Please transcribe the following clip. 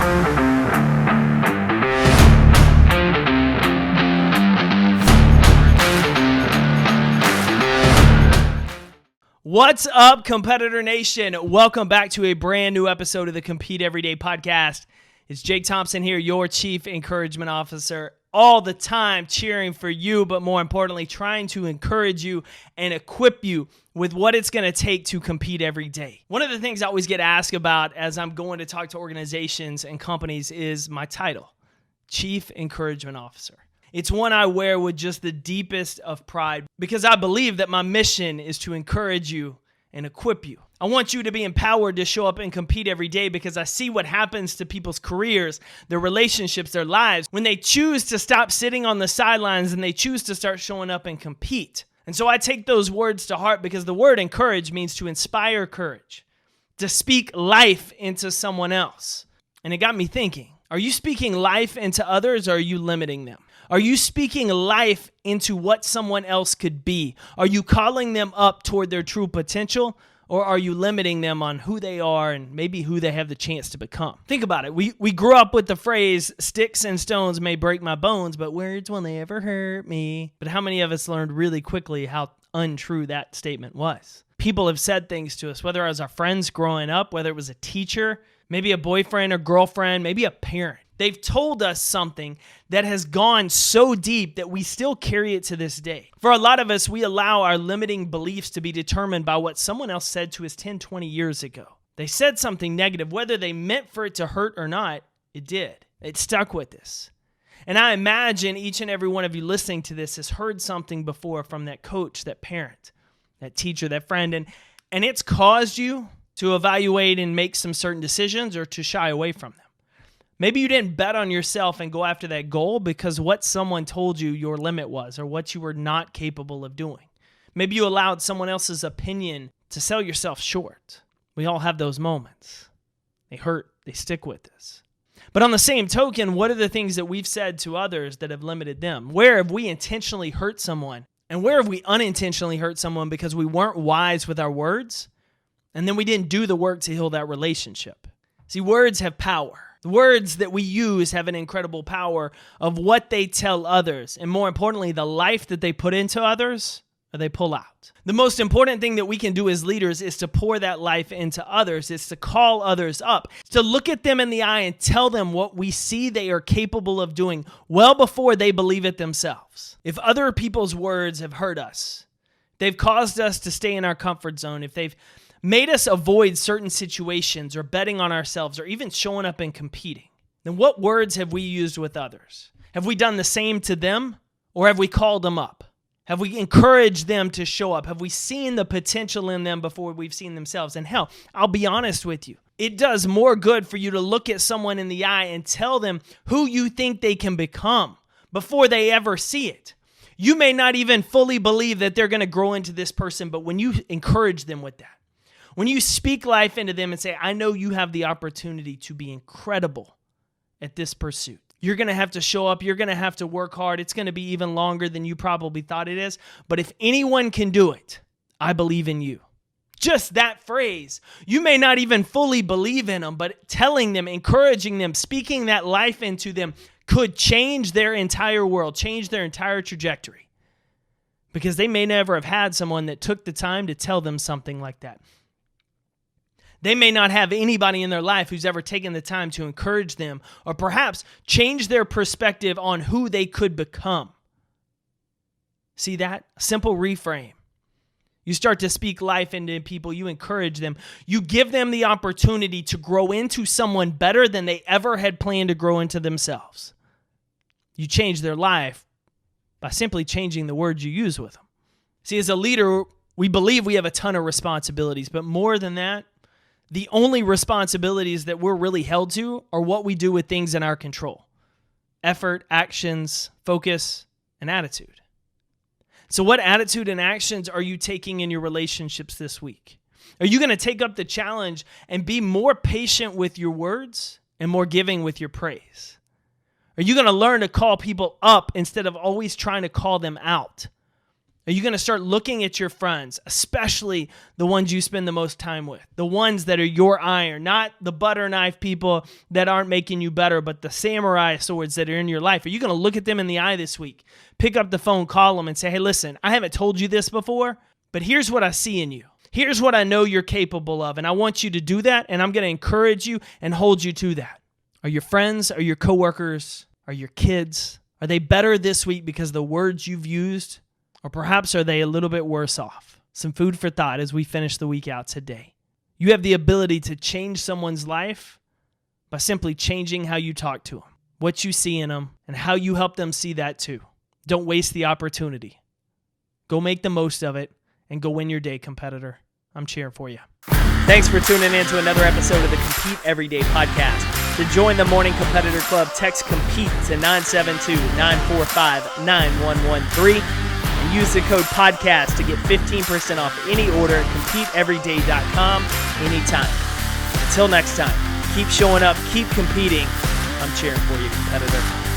What's up, Competitor Nation? Welcome back to a brand new episode of the Compete Everyday podcast. It's Jake Thompson here, your Chief Encouragement Officer, all the time cheering for you, but more importantly, trying to encourage you and equip you with what it's going to take to compete every day. One of the things I always get asked about as I'm going to talk to organizations and companies is my title, Chief Encouragement Officer. It's one I wear with just the deepest of pride because I believe that my mission is to encourage you and equip you. I want you to be empowered to show up and compete every day because I see what happens to people's careers, their relationships, their lives when they choose to stop sitting on the sidelines and they choose to start showing up and compete. And so I take those words to heart because the word encourage means to inspire courage, to speak life into someone else. And it got me thinking, are you speaking life into others or are you limiting them? Are you speaking life into what someone else could be? Are you calling them up toward their true potential, or are you limiting them on who they are and maybe who they have the chance to become? Think about it. We grew up with the phrase, sticks and stones may break my bones, but words will never hurt me. But how many of us learned really quickly how untrue that statement was? People have said things to us, whether it was our friends growing up, whether it was a teacher, maybe a boyfriend or girlfriend, maybe a parent. They've told us something that has gone so deep that we still carry it to this day. For a lot of us, we allow our limiting beliefs to be determined by what someone else said to us 10, 20 years ago. They said something negative, whether they meant for it to hurt or not, it did. It stuck with us. And I imagine each and every one of you listening to this has heard something before from that coach, that parent, that teacher, that friend, and it's caused you to evaluate and make some certain decisions or to shy away from them. Maybe you didn't bet on yourself and go after that goal because what someone told you your limit was or what you were not capable of doing. Maybe you allowed someone else's opinion to sell yourself short. We all have those moments. They hurt. They stick with us. But on the same token, what are the things that we've said to others that have limited them? Where have we intentionally hurt someone? And where have we unintentionally hurt someone because we weren't wise with our words? And then we didn't do the work to heal that relationship. See, words have power. The words that we use have an incredible power of what they tell others, and more importantly, the life that they put into others or they pull out. The most important thing that we can do as leaders is to pour that life into others. It's to call others up, to look at them in the eye and tell them what we see they are capable of doing well before they believe it themselves. If other people's words have hurt us, they've caused us to stay in our comfort zone, if they've made us avoid certain situations or betting on ourselves or even showing up and competing, then what words have we used with others? Have we done the same to them or have we called them up? Have we encouraged them to show up? Have we seen the potential in them before we've seen themselves? And hell, I'll be honest with you. It does more good for you to look at someone in the eye and tell them who you think they can become before they ever see it. You may not even fully believe that they're going to grow into this person, but when you encourage them with that, when you speak life into them and say, I know you have the opportunity to be incredible at this pursuit. You're going to have to show up. You're going to have to work hard. It's going to be even longer than you probably thought it is. But if anyone can do it, I believe in you. Just that phrase. You may not even fully believe in them, but telling them, encouraging them, speaking that life into them could change their entire world, change their entire trajectory. Because they may never have had someone that took the time to tell them something like that. They may not have anybody in their life who's ever taken the time to encourage them or perhaps change their perspective on who they could become. See that? Simple reframe. You start to speak life into people. You encourage them. You give them the opportunity to grow into someone better than they ever had planned to grow into themselves. You change their life by simply changing the words you use with them. See, as a leader, we believe we have a ton of responsibilities, but more than that, the only responsibilities that we're really held to are what we do with things in our control. Effort, actions, focus, and attitude. So what attitude and actions are you taking in your relationships this week? Are you going to take up the challenge and be more patient with your words and more giving with your praise? Are you going to learn to call people up instead of always trying to call them out? Are you going to start looking at your friends, especially the ones you spend the most time with, the ones that are your iron, not the butter knife people that aren't making you better, but the samurai swords that are in your life? Are you going to look at them in the eye this week? Pick up the phone, call them, and say, hey, listen, I haven't told you this before, but here's what I see in you. Here's what I know you're capable of, and I want you to do that, and I'm going to encourage you and hold you to that. Are your friends, are your coworkers, are your kids, are they better this week because of the words you've used? Or perhaps are they a little bit worse off? Some food for thought as we finish the week out today. You have the ability to change someone's life by simply changing how you talk to them, what you see in them, and how you help them see that too. Don't waste the opportunity. Go make the most of it and go win your day, competitor. I'm cheering for you. Thanks for tuning in to another episode of the Compete Everyday podcast. To join the Morning Competitor Club, text COMPETE to 972-945-9113. Use the code podcast to get 15% off any order at CompeteEveryday.com anytime. Until next time, keep showing up, keep competing. I'm cheering for you, competitor.